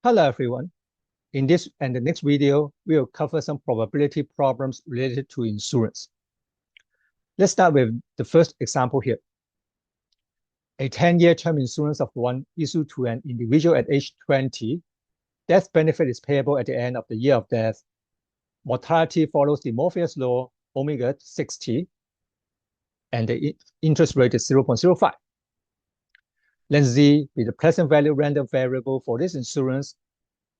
Hello, everyone. In this and the next video, we'll cover some probability problems related to insurance. Let's start with the first example here. A 10-year term insurance of one issued to an individual at age 20. Death benefit is payable at the end of the year of death. Mortality follows the Morpheus law, omega 60, and the interest rate is 0.05. Let Z be the present value random variable for this insurance.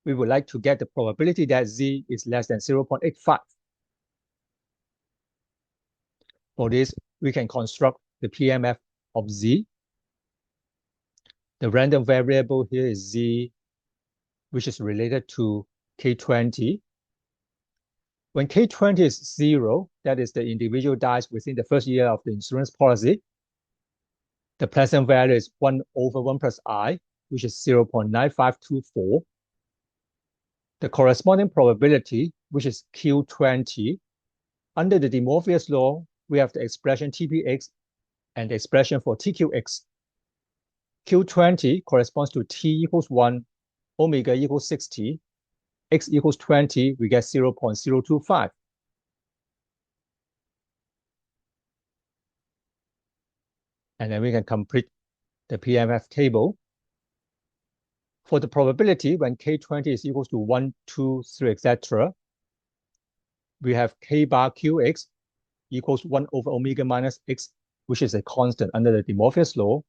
We would like to get the probability that Z is less than 0.85. For this, we can construct the PMF of Z. The random variable here is Z, which is related to K20. When K20 is 0, that is the individual dies within the first year of the insurance policy, the present value is 1 over 1 plus I, which is 0.9524. The corresponding probability, which is Q20, under the De Morpheus law, we have the expression TPX and the expression for TQX. Q20 corresponds to T equals 1, omega equals 60, X equals 20, we get 0.025. And then we can complete the PMF table. For the probability, when K20 is equals to 1, 2, 3, etc., we have K bar QX equals 1 over omega minus X, which is a constant under the De Morpheus law.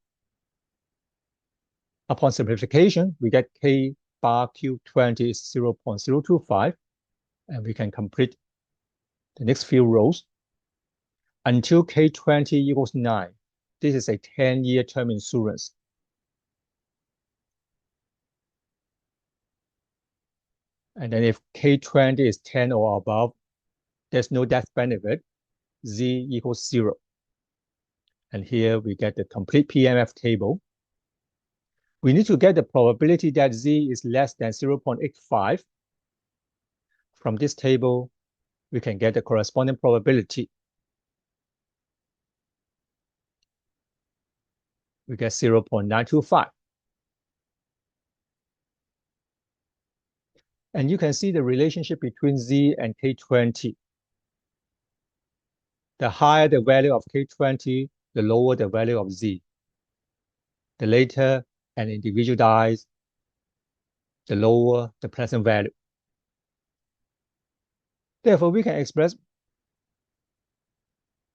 Upon simplification, we get K bar Q20 is 0.025, and we can complete the next few rows until K20 equals 9. This is a 10-year term insurance. And then if K20 is 10 or above, there's no death benefit, Z equals 0. And here we get the complete PMF table. We need to get the probability that Z is less than 0.85. From this table, we can get the corresponding probability. We get 0.925. And you can see the relationship between Z and K20. The higher the value of K20, the lower the value of Z. The later an individual dies, the lower the present value. Therefore, we can express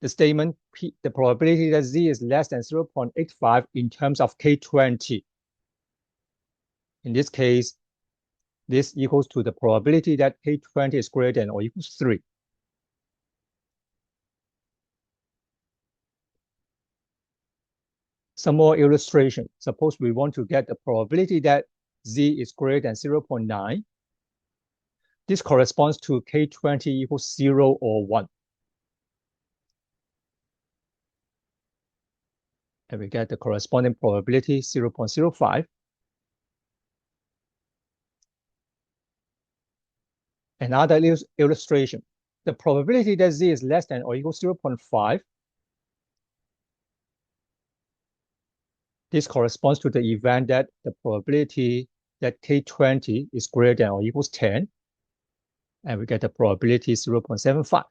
the statement, the probability that Z is less than 0.85 in terms of K20. In this case, this equals to the probability that K20 is greater than or equals 3. Some more illustration. Suppose we want to get the probability that Z is greater than 0.9. This corresponds to K20 equals 0 or 1. And we get the corresponding probability 0.05. Another illustration. The probability that Z is less than or equals 0.5. This corresponds to the event that the probability that K20 is greater than or equals 10. And we get the probability 0.75.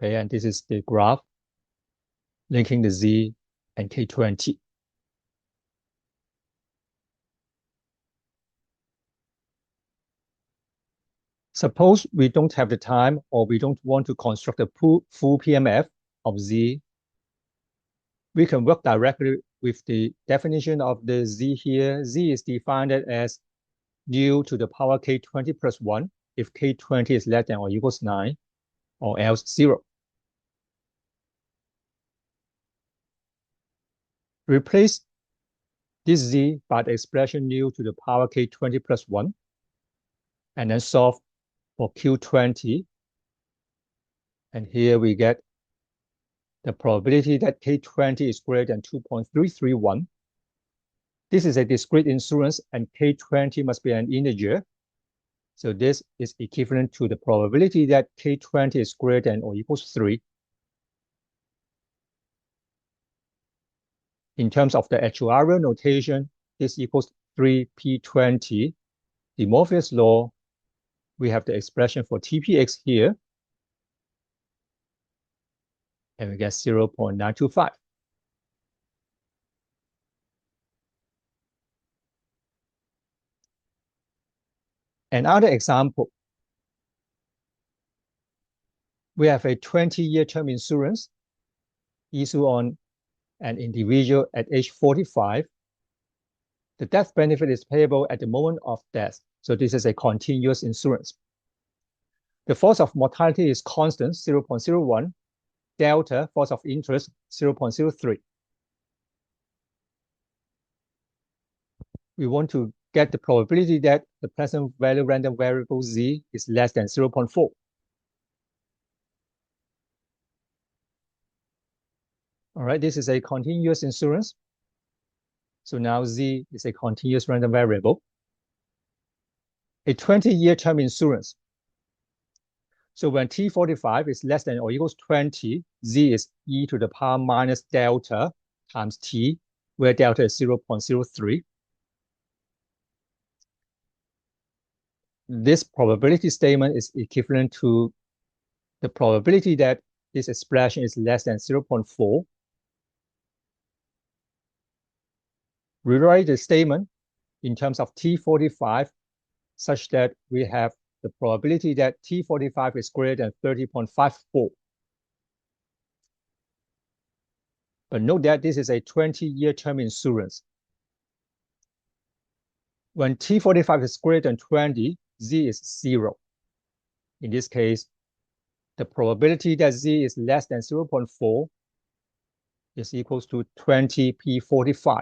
Okay, and this is the graph linking the Z and K20. Suppose we don't have the time or we don't want to construct a full PMF of Z. We can work directly with the definition of the Z here. Z is defined as nu to the power K20 plus 1 if K20 is less than or equals 9 or else 0. Replace this Z by the expression nu to the power K20 plus 1 and then solve for Q20. And here we get the probability that K20 is greater than 2.331. This is a discrete insurance and K20 must be an integer. So this is equivalent to the probability that K20 is greater than or equals 3. In terms of the actuarial notation, this equals 3p20. The Morpheus law, we have the expression for TPX here, and we get 0.925. Another example, we have a 20-year term insurance issued on an individual at age 45. The death benefit is payable at the moment of death. So this is a continuous insurance. The force of mortality is constant, 0.01. Delta, force of interest, 0.03. We want to get the probability that the present value random variable z is less than 0.4. All right, this is a continuous insurance. So now z is a continuous random variable. A 20-year term insurance. So when T45 is less than or equals 20, z is e to the power minus delta times t, where delta is 0.03. This probability statement is equivalent to the probability that this expression is less than 0.4. Rewrite the statement in terms of T45 such that we have the probability that T45 is greater than 30.54. But note that this is a 20-year term insurance. When T45 is greater than 20, z is 0. In this case, the probability that z is less than 0.4 is equals to 20p45.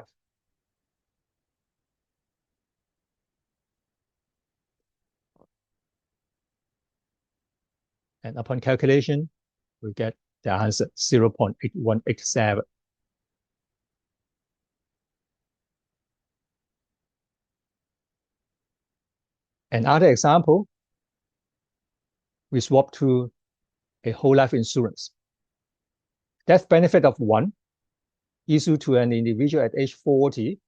And upon calculation, we get the answer 0.8187. Another example, we swap to a whole life insurance. Death benefit of 1 issued to an individual at age 40.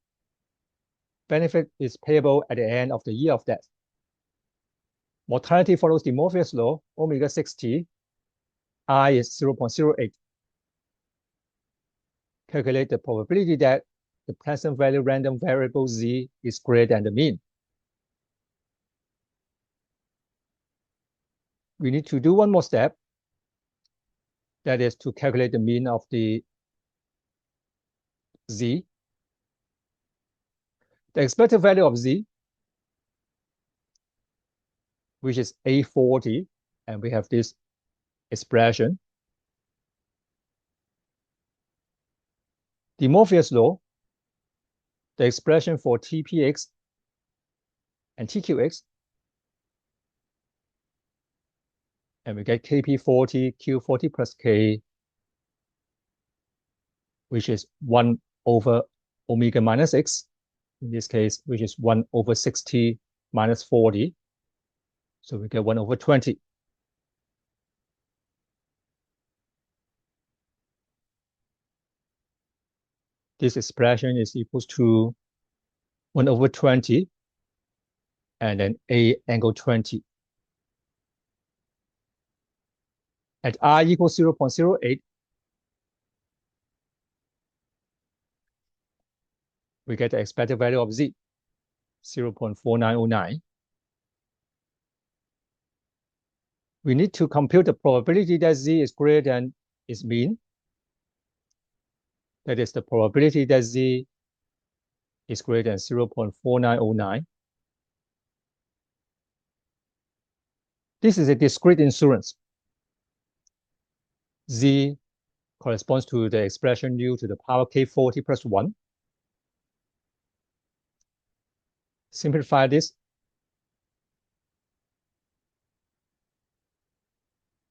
Benefit is payable at the end of the year of death. Mortality follows the Morpheus law, omega 60. I is 0.08. Calculate the probability that the present value random variable z is greater than the mean. We need to do one more step. That is to calculate the mean of the z. The expected value of z, which is A40, and we have this expression. The Morpheus law, the expression for TPX and TQX, and we get KP40, Q40 plus K, which is 1 over omega minus x, in this case, which is 1 over 60 minus 40. So we get 1 over 20. This expression is equals to 1 over 20 and then A angle 20. At R equals 0.08, we get the expected value of Z, 0.4909. We need to compute the probability that Z is greater than its mean. That is the probability that Z is greater than 0.4909. This is a discrete insurance. Z corresponds to the expression u to the power k40 plus 1. Simplify this.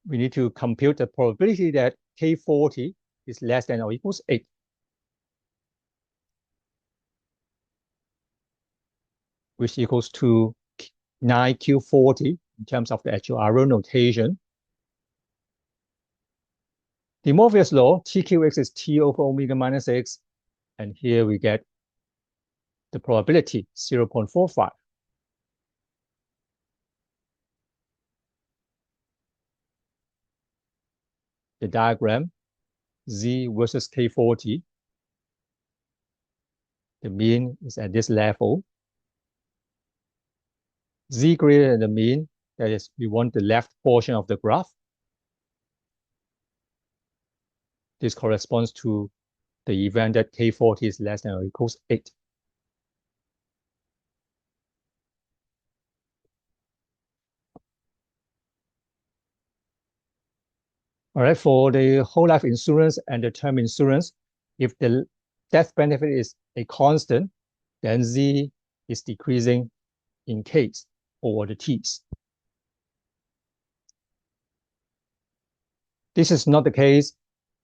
We need to compute the probability that k40 is less than or equals 8. Which equals to 9q40 in terms of the actuarial notation. The Morpheus law, TQX is T over omega minus x, And here we get the probability, 0.45. The diagram, Z versus K40. The mean is at this level. Z greater than the mean, that is, we want the left portion of the graph. This corresponds to the event that K40 is less than or equals 8. All right, for the whole life insurance and the term insurance, if the death benefit is a constant, then Z is decreasing in K's over the T's. This is not the case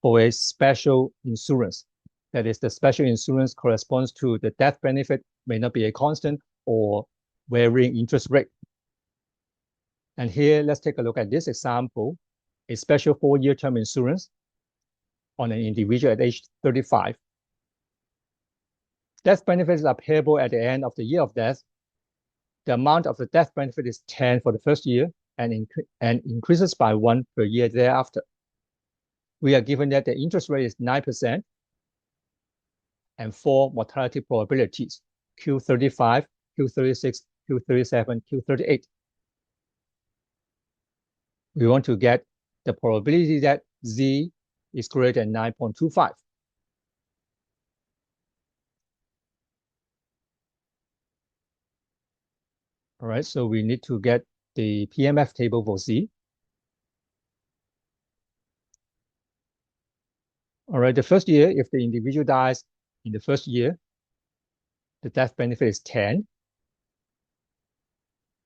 for a special insurance. That is, the special insurance corresponds to the death benefit may not be a constant or varying interest rate. And here, let's take a look at this example, a special 4-year term insurance on an individual at age 35. Death benefits are payable at the end of the year of death. The amount of the death benefit is 10 for the first year and increases by 1 per year thereafter. We are given that the interest rate is 9% and 4 mortality probabilities, Q35, Q36, Q37, Q38. We want to get the probability that Z is greater than 9.25. All right, so we need to get the PMF table for Z. All right, the first year, if the individual dies in the first year, the death benefit is 10.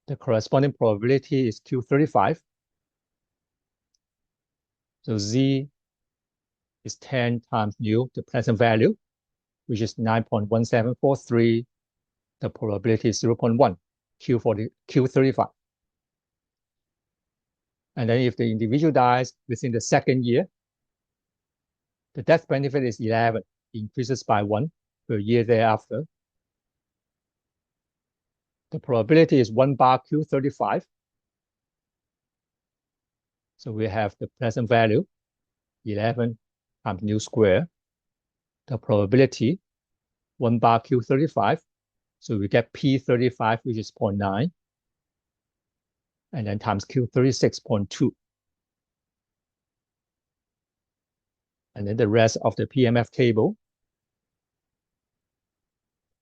The corresponding probability is Q35. So Z is 10 times nu, the present value, which is 9.1743. The probability is 0.1, Q35. And then if the individual dies within the second year, the death benefit is 11, increases by 1 per year thereafter. The probability is 1 bar Q35. So we have the present value, 11 times nu square. The probability, 1 bar Q35. So we get P35, which is 0.9. And then times Q36, 0.2. And then the rest of the PMF table.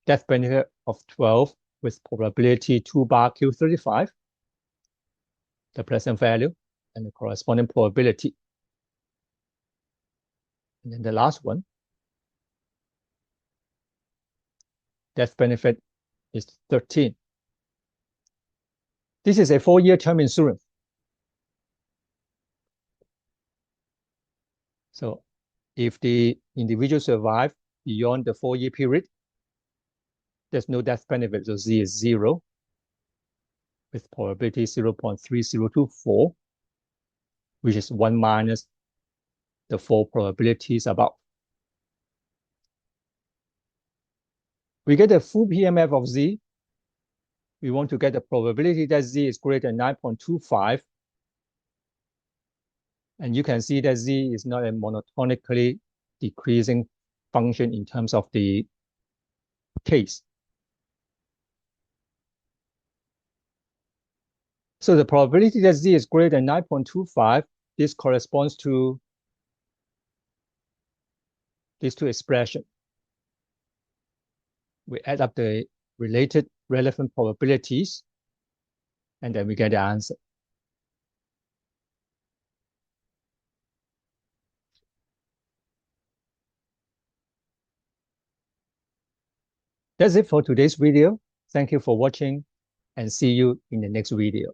Death benefit of 12 with probability 2 bar Q35. The present value and the corresponding probability. And then the last one. Death benefit is 13. This is a 4-year term insurance. So if the individual survives beyond the 4-year period, there's no death benefit, so Z is 0 with probability 0.3024, which is 1 minus the 4 probabilities above. We get the full PMF of Z. We want to get the probability that Z is greater than 9.25. And you can see that Z is not a monotonically decreasing function in terms of the case. So the probability that Z is greater than 9.25, this corresponds to these two expressions. We add up the related relevant probabilities, and then we get the answer. That's it for today's video. Thank you for watching and see you in the next video.